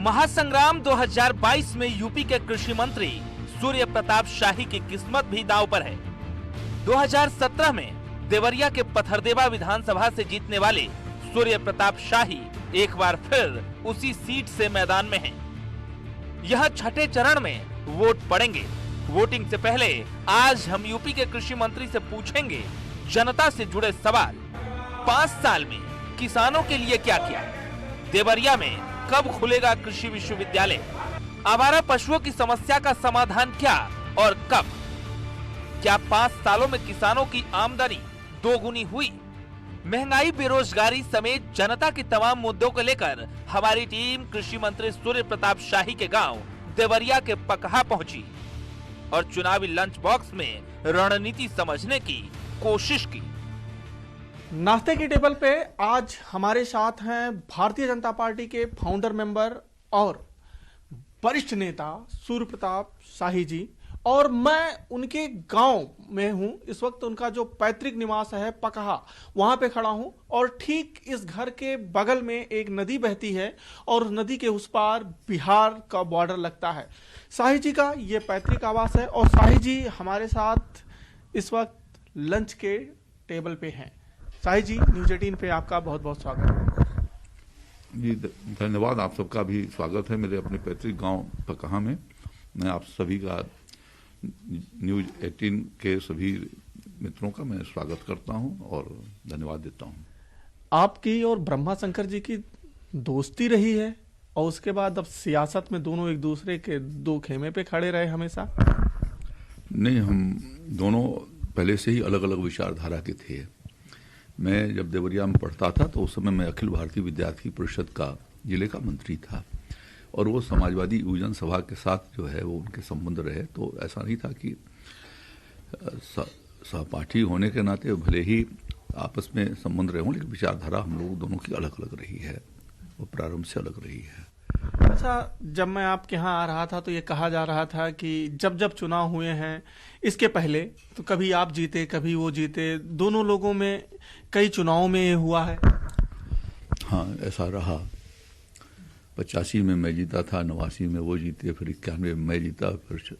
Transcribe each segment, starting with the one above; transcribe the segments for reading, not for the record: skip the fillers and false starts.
महासंग्राम 2022 में यूपी के कृषि मंत्री सूर्य प्रताप शाही की किस्मत भी दांव पर है। 2017 में देवरिया के पथरदेवा विधानसभा से जीतने वाले सूर्य प्रताप शाही एक बार फिर उसी सीट से मैदान में हैं। यह छठे चरण में वोट पड़ेंगे। वोटिंग से पहले आज हम यूपी के कृषि मंत्री से पूछेंगे जनता से जुड़े सवाल। 5 साल में किसानों के लिए क्या किया? देवरिया में कब खुलेगा कृषि विश्वविद्यालय? आवारा पशुओं की समस्या का समाधान क्या और कब? क्या 5 सालों में किसानों की आमदनी दोगुनी हुई? महंगाई, बेरोजगारी समेत जनता के तमाम मुद्दों को लेकर हमारी टीम कृषि मंत्री सूर्य प्रताप शाही के गांव देवरिया के पकहा पहुंची और चुनावी लंच बॉक्स में रणनीति समझने की कोशिश की। नाश्ते की टेबल पे आज हमारे साथ हैं भारतीय जनता पार्टी के फाउंडर मेंबर और वरिष्ठ नेता सूर्य प्रताप शाही जी, और मैं उनके गांव में हूं। इस वक्त उनका जो पैतृक निवास है पकहा, वहां पे खड़ा हूं और ठीक इस घर के बगल में एक नदी बहती है और उस नदी के उस पार बिहार का बॉर्डर लगता है। शाही जी का ये पैतृक आवास है और शाही जी हमारे साथ इस वक्त लंच के टेबल पे हैं। शाही जी, न्यूज 18 पे आपका बहुत बहुत स्वागत है। जी धन्यवाद। आप सबका भी स्वागत है मेरे अपने पैतृक गांव पकहा में। मैं आप सभी का न्यूज 18 के सभी मित्रों का मैं स्वागत करता हूं और धन्यवाद देता हूं। आपकी और ब्रह्मा शंकर जी की दोस्ती रही है और उसके बाद अब सियासत में दोनों एक दूसरे के दो खेमे पे खड़े रहे हमेशा? नहीं, हम दोनों पहले से ही अलग अलग विचारधारा के थे। मैं जब देवरिया में पढ़ता था तो उस समय मैं अखिल भारतीय विद्यार्थी परिषद का जिले का मंत्री था और वो समाजवादी युवजन सभा के साथ जो है वो उनके संबंध रहे। तो ऐसा नहीं था कि सहपाठी होने के नाते भले ही आपस में संबंध रहे हों, लेकिन विचारधारा हम लोग दोनों की अलग अलग रही है, वो प्रारंभ से अलग रही है। अच्छा, जब मैं आपके यहाँ आ रहा था तो ये कहा जा रहा था कि जब जब चुनाव हुए हैं इसके पहले तो कभी आप जीते कभी वो जीते, दोनों लोगों में कई चुनावों में ये हुआ है। हाँ, ऐसा रहा। 85 में मैं जीता था, 89 में वो जीते, फिर 91 में मैं जीता, फिर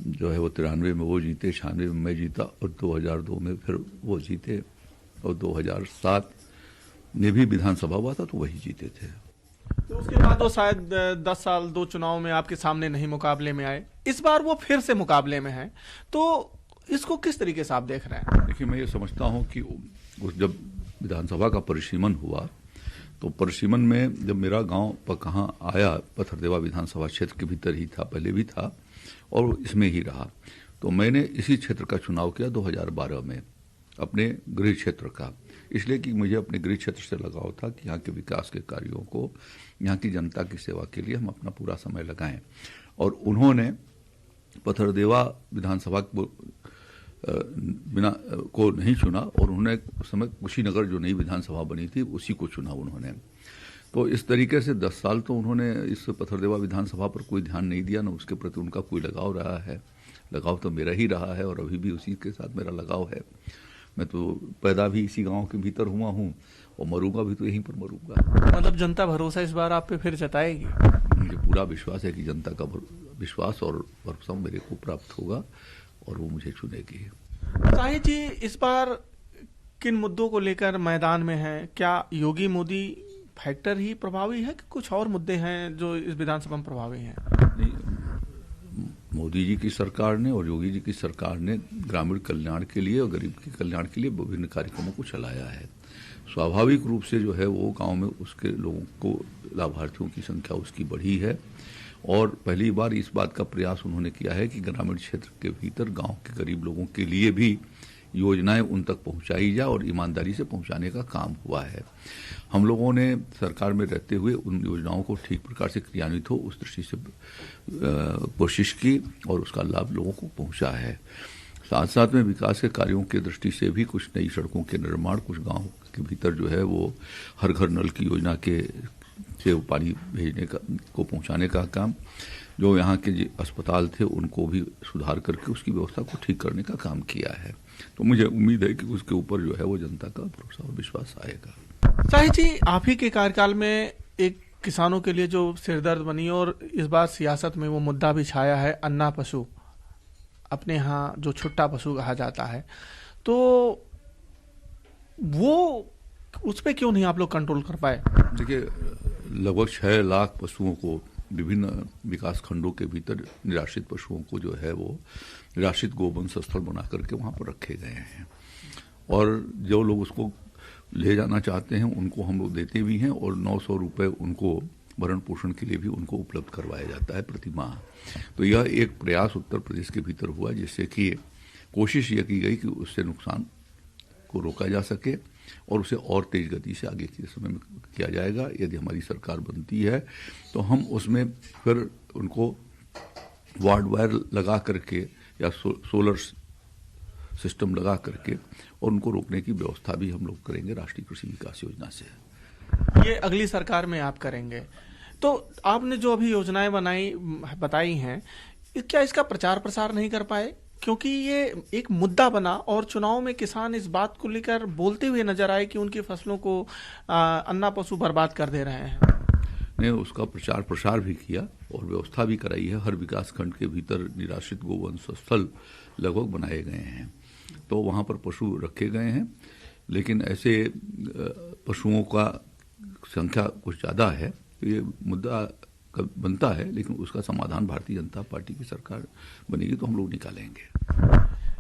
जो है वो 93 में वो जीते, 96 में मैं जीता और 2002 में फिर वो जीते और 2007 में भी विधानसभा हुआ था तो वही जीते थे। तो उसके बाद वो शायद 10 साल 2 चुनाव में आपके सामने नहीं मुकाबले में आए। इस बार वो फिर से मुकाबले में है, तो इसको किस तरीके से आप देख रहे हैं? देखिए, मैं ये समझता हूँ कि जब विधानसभा का परिसीमन हुआ तो परिसीमन में जब मेरा गांव पकहा आया, पथरदेवा विधानसभा क्षेत्र के भीतर ही था, पहले भी था और इसमें ही रहा, तो मैंने इसी क्षेत्र का चुनाव किया 2012 में, अपने गृह क्षेत्र का। इसलिए कि मुझे अपने गृह क्षेत्र से लगाव था कि यहाँ के विकास के कार्यों को, यहाँ की जनता की सेवा के लिए हम अपना पूरा समय लगाएं। और उन्होंने पथरदेवा विधानसभा को नहीं चुना और उन्होंने उस समय कुशीनगर जो नई विधानसभा बनी थी उसी को चुना उन्होंने। तो इस तरीके से 10 साल तो उन्होंने इस पथरदेवा विधानसभा पर कोई ध्यान नहीं दिया, न उसके प्रति उनका कोई लगाव रहा है। लगाव तो मेरा ही रहा है और अभी भी उसी के साथ मेरा लगाव है। मैं तो पैदा भी इसी गांव के भीतर हुआ हूं और मरूंगा भी तो यहीं पर मरूंगा। मतलब जनता भरोसा इस बार आप पे फिर जताएगी? मुझे पूरा विश्वास है कि जनता का विश्वास और भरोसा मेरे को प्राप्त होगा और वो मुझे चुनेगी। शाही जी, इस बार किन मुद्दों को लेकर मैदान में है? क्या योगी मोदी फैक्टर ही प्रभावी है कि कुछ और मुद्दे हैं जो इस विधानसभा में प्रभावी हैं? मोदी जी की सरकार ने और योगी जी की सरकार ने ग्रामीण कल्याण के लिए और गरीब के कल्याण के लिए विभिन्न कार्यक्रमों को चलाया है। स्वाभाविक रूप से जो है वो गांव में उसके लोगों को, लाभार्थियों की संख्या उसकी बढ़ी है और पहली बार इस बात का प्रयास उन्होंने किया है कि ग्रामीण क्षेत्र के भीतर गांव के गरीब लोगों के लिए भी योजनाएं उन तक पहुंचाई जाए और ईमानदारी से पहुंचाने का काम हुआ है। हम लोगों ने सरकार में रहते हुए उन योजनाओं को ठीक प्रकार से क्रियान्वित हो उस दृष्टि से कोशिश की और उसका लाभ लोगों को पहुंचा है। साथ साथ में विकास के कार्यों की दृष्टि से भी कुछ नई सड़कों के निर्माण, कुछ गाँव के भीतर जो है वो हर घर नल की योजना के से पानी भेजने का को पहुंचाने का काम, जो यहाँ के अस्पताल थे उनको भी सुधार करके उसकी व्यवस्था को ठीक करने का काम किया है। तो मुझे उम्मीद है कि उसके ऊपर जो है वो जनता का भरोसा और विश्वास आएगा। शाही जी, आप ही के कार्यकाल में एक किसानों के लिए जो सिरदर्द बनी और इस बार सियासत में वो मुद्दा भी छाया है, अन्ना पशु, अपने यहाँ जो छुट्टा पशु कहा जाता है, तो वो उस पर क्यों नहीं आप लोग कंट्रोल कर पाए? देखिए, लगभग 6 लाख पशुओं को विभिन्न विकास खंडों के भीतर निराश्रित पशुओं को जो है वो निराश्रित गोवंश स्थल बना करके वहाँ पर रखे गए हैं, और जो लोग उसको ले जाना चाहते हैं उनको हम लोग देते भी हैं, और 900 रुपये उनको भरण पोषण के लिए भी उनको उपलब्ध करवाया जाता है प्रति माह। तो यह एक प्रयास उत्तर प्रदेश के भीतर हुआ, जिससे कि कोशिश यह की गई कि उससे नुकसान को रोका जा सके और उसे और तेज गति से आगे के समय में किया जाएगा। यदि हमारी सरकार बनती है तो हम उसमें फिर उनको वार्ड वायर लगा करके या सोलर सिस्टम लगा करके और उनको रोकने की व्यवस्था भी हम लोग करेंगे राष्ट्रीय कृषि विकास योजना से। ये अगली सरकार में आप करेंगे। तो आपने जो अभी योजनाएं बताई हैं, क्या इसका प्रचार प्रसार नहीं कर पाए? क्योंकि ये एक मुद्दा बना और चुनाव में किसान इस बात को लेकर बोलते हुए नजर आए कि उनकी फसलों को अन्ना पशु बर्बाद कर दे रहे हैं। ने उसका प्रचार प्रसार भी किया और व्यवस्था भी कराई है। हर विकास खंड के भीतर निराश्रित गोवंश स्थल लगभग बनाए गए हैं, तो वहाँ पर पशु रखे गए हैं, लेकिन ऐसे पशुओं का संख्या कुछ ज़्यादा है, तो ये मुद्दा बनता है, लेकिन उसका समाधान भारतीय जनता पार्टी की सरकार बनेगी तो हम लोग निकालेंगे।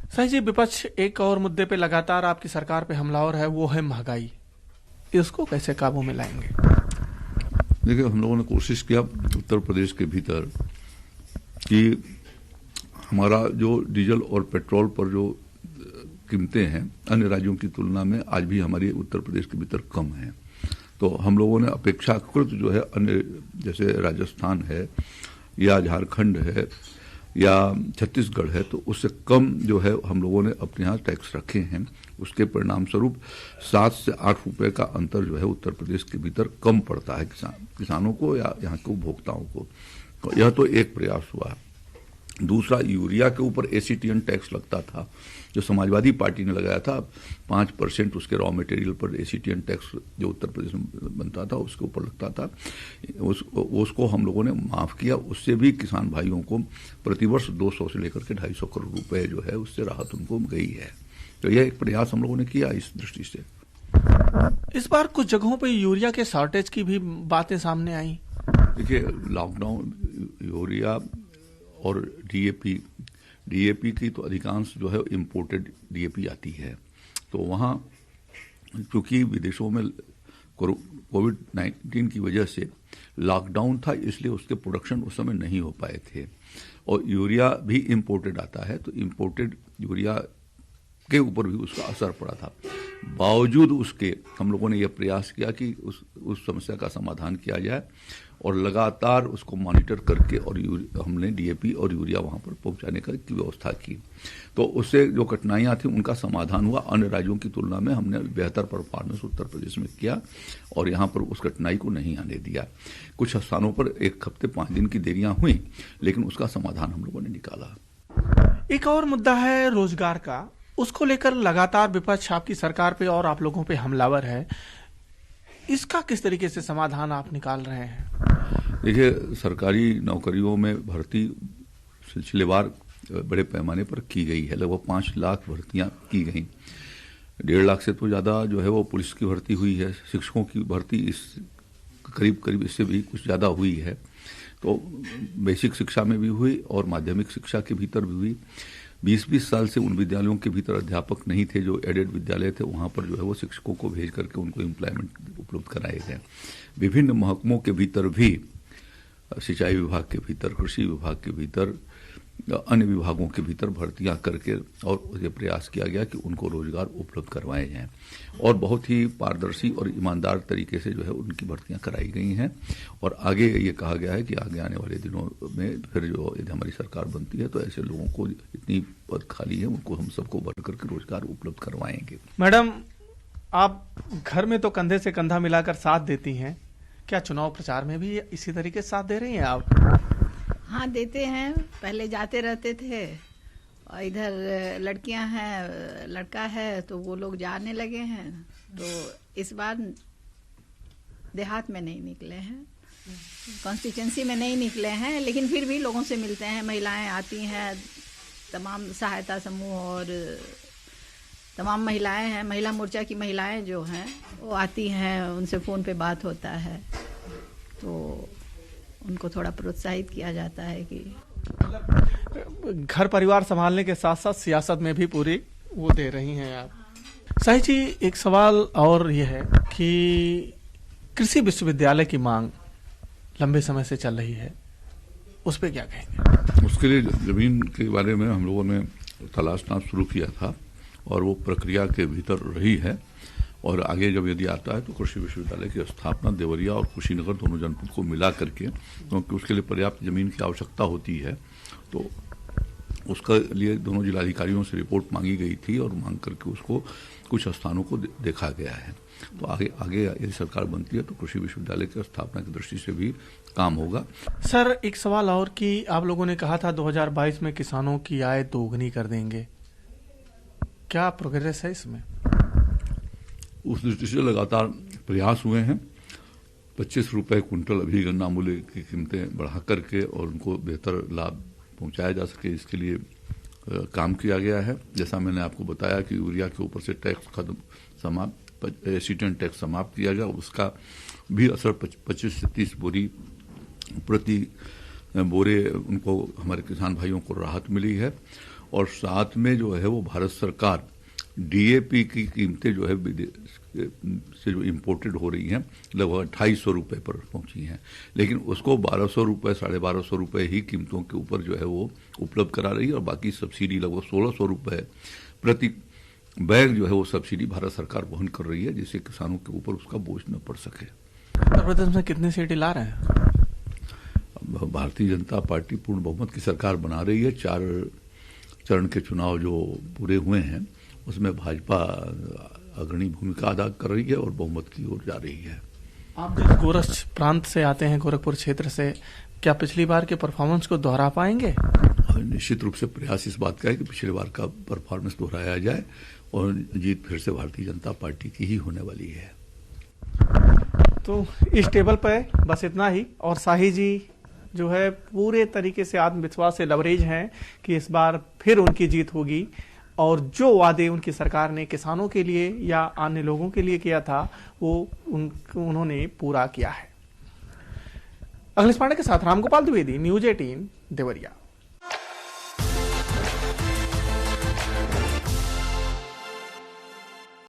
सही जी, विपक्ष एक और मुद्दे पे लगातार आपकी सरकार पे हमलावर है, वो है महंगाई। इसको कैसे काबू में लाएंगे? देखिए, हम लोगों ने कोशिश किया उत्तर प्रदेश के भीतर कि हमारा जो डीजल और पेट्रोल पर जो कीमतें हैं अन्य राज्यों की तुलना में आज भी हमारे उत्तर प्रदेश के भीतर कम हैं। तो हम लोगों ने अपेक्षाकृत जो है अन्य जैसे राजस्थान है या झारखंड है या छत्तीसगढ़ है, तो उससे कम जो है हम लोगों ने अपने यहाँ टैक्स रखे हैं। उसके परिणाम स्वरूप 7 से 8 रुपए का अंतर जो है उत्तर प्रदेश के भीतर कम पड़ता है किसानों को या यहाँ के उपभोक्ताओं को। तो यह तो एक प्रयास हुआ। दूसरा, यूरिया के ऊपर एसीटीएन टैक्स लगता था, जो समाजवादी पार्टी ने लगाया था। 5% उसके रॉ मटेरियल पर एसीटीएन टैक्स जो उत्तर प्रदेश में बनता था उसके ऊपर लगता था, उसको हम लोगों ने माफ़ किया। उससे भी किसान भाइयों को प्रतिवर्ष 200 से लेकर के 250 करोड़ रुपए जो है उससे राहत उनको गई है। तो यह एक प्रयास हम लोगों ने किया इस दृष्टि से। इस बार कुछ जगहों पर यूरिया के शॉर्टेज की भी बातें सामने आई। देखिए, लॉकडाउन यूरिया और डीएपी की तो अधिकांश जो है इम्पोर्टेड डीएपी आती है, तो वहाँ क्योंकि विदेशों में कोविड-19 की वजह से लॉकडाउन था, इसलिए उसके प्रोडक्शन उस समय नहीं हो पाए थे, और यूरिया भी इम्पोर्टेड आता है, तो इम्पोर्टेड यूरिया के ऊपर भी उसका असर पड़ा था। बावजूद उसके हम लोगों ने यह प्रयास किया कि उस समस्या का समाधान किया जाए और लगातार उसको मॉनिटर करके और हमने डीएपी और यूरिया वहाँ पर पहुँचाने की व्यवस्था की। तो उससे जो कठिनाइयाँ थी उनका समाधान हुआ। अन्य राज्यों की तुलना में हमने बेहतर परफॉर्मेंस उत्तर प्रदेश में किया और यहाँ पर उस कठिनाई को नहीं आने दिया। कुछ स्थानों पर 1 हफ्ते 5 दिन की देरियाँ हुई, लेकिन उसका समाधान हम लोगों ने निकाला। एक और मुद्दा है रोजगार का, उसको लेकर लगातार विपक्ष आपकी सरकार पे और आप लोगों पे हमलावर है। इसका किस तरीके से समाधान आप निकाल रहे हैं? देखिए, सरकारी नौकरियों में भर्ती सिलसिलेवार बड़े पैमाने पर की गई है। लगभग 5 लाख भर्तियां की गई। 1.5 लाख से तो ज़्यादा जो है वो पुलिस की भर्ती हुई है। शिक्षकों की भर्ती इस करीब इससे भी कुछ ज़्यादा हुई है। तो बेसिक शिक्षा में भी हुई और माध्यमिक शिक्षा के भीतर भी हुई। 20-20 साल से उन विद्यालयों के भीतर अध्यापक नहीं थे जो एडेड विद्यालय थे, वहाँ पर जो है वो शिक्षकों को भेज करके उनको एम्प्लॉयमेंट उपलब्ध कराए गए। विभिन्न महकमों के भीतर भी, सिंचाई विभाग के भीतर, कृषि विभाग के भीतर, अन्य विभागों के भीतर भर्तियां करके और ये प्रयास किया गया कि उनको रोजगार उपलब्ध करवाए जाएं और बहुत ही पारदर्शी और ईमानदार तरीके से जो है उनकी भर्तियां कराई गई हैं। और आगे ये कहा गया है कि आगे आने वाले दिनों में फिर जो यदि हमारी सरकार बनती है तो ऐसे लोगों को इतनी पद खाली है उनको हम सबको भर करके रोजगार उपलब्ध करवाएंगे। मैडम, आप घर में तो कंधे से कंधा मिलाकर साथ देती हैं, क्या चुनाव प्रचार में भी इसी तरीके से साथ दे रही हैं आप? हाँ, देते हैं। पहले जाते रहते थे और इधर लड़कियां हैं, लड़का है, तो वो लोग जाने लगे हैं। तो इस बार देहात में नहीं निकले हैं। कॉन्स्टिट्यूंसी में नहीं निकले हैं, लेकिन फिर भी लोगों से मिलते हैं। महिलाएं आती हैं, तमाम सहायता समूह और तमाम महिलाएं हैं, महिला मोर्चा की महिलाएं जो हैं वो आती हैं, उनसे फ़ोन पे बात होता है, तो उनको थोड़ा प्रोत्साहित किया जाता है कि घर परिवार संभालने के साथ साथ सियासत में भी पूरी वो दे रही हैं आप। शाही जी, एक सवाल और ये है कि कृषि विश्वविद्यालय की मांग लंबे समय से चल रही है, उस पर क्या कहेंगे? उसके लिए जमीन के बारे में हम लोगों ने तलाशना शुरू किया था और वो प्रक्रिया के भीतर रही है, और आगे जब यदि आता है तो कृषि विश्वविद्यालय की स्थापना देवरिया और कुशीनगर दोनों जनपद को मिला करके, क्योंकि उसके लिए पर्याप्त जमीन की आवश्यकता होती है, तो उसके लिए दोनों जिलाधिकारियों से रिपोर्ट मांगी गई थी और मांग करके उसको कुछ स्थानों को देखा गया है। तो आगे यदि सरकार बनती है तो कृषि विश्वविद्यालय की स्थापना की दृष्टि से भी काम होगा। सर, एक सवाल और कि आप लोगों ने कहा था 2022 में किसानों की आय दोगुनी कर देंगे, क्या प्रोग्रेस है इसमें? उस दृष्टि से लगातार प्रयास हुए हैं। 25 रुपए क्विंटल अभी गन्ना मूल्य की कीमतें बढ़ा करके और उनको बेहतर लाभ पहुंचाया जा सके, इसके लिए काम किया गया है। जैसा मैंने आपको बताया कि यूरिया के ऊपर से टैक्स खत्म समाप्त, एसीटन टैक्स समाप्त किया गया, उसका भी असर 25 से 30 बोरी प्रति बोरे उनको हमारे किसान भाइयों को राहत मिली है। और साथ में जो है वो भारत सरकार डीएपी की कीमतें जो है विदेश से जो इम्पोर्टेड हो रही हैं लगभग 250 रुपये पर पहुंची हैं, लेकिन उसको 1200 रुपये 1250 रुपये ही कीमतों के ऊपर जो है वो उपलब्ध करा रही है, और बाकी सब्सिडी लगभग 1600 रुपये प्रति बैग जो है वो सब्सिडी भारत सरकार वहन कर रही है, जिससे किसानों के ऊपर उसका बोझ न पड़ सके। उत्तर प्रदेश में कितनी सीटें ला रहे हैं? भारतीय जनता पार्टी पूर्ण बहुमत की सरकार बना रही है। 4 चरण के चुनाव जो पूरे हुए हैं उसमें भाजपा अग्रणी भूमिका अदा कर रही है और बहुमत की ओर जा रही है। आप जिस गोरख प्रांत से आते हैं, गोरखपुर क्षेत्र से, क्या पिछली बार के परफॉर्मेंस को दोहरा पाएंगे? निश्चित रूप से प्रयास इस बात का है कि पिछले बार का परफॉर्मेंस दोहराया जाए और जीत फिर से भारतीय जनता पार्टी की ही होने वाली है। तो इस टेबल पे बस इतना ही, और शाही जी जो है पूरे तरीके से आत्मविश्वास से लबरेज हैं कि इस बार फिर उनकी जीत होगी, और जो वादे उनकी सरकार ने किसानों के लिए या अन्य लोगों के लिए किया था वो उन्होंने पूरा किया है। अखिलेश पांडे के साथ रामगोपाल द्विवेदी, न्यूज़ 18 देवरिया।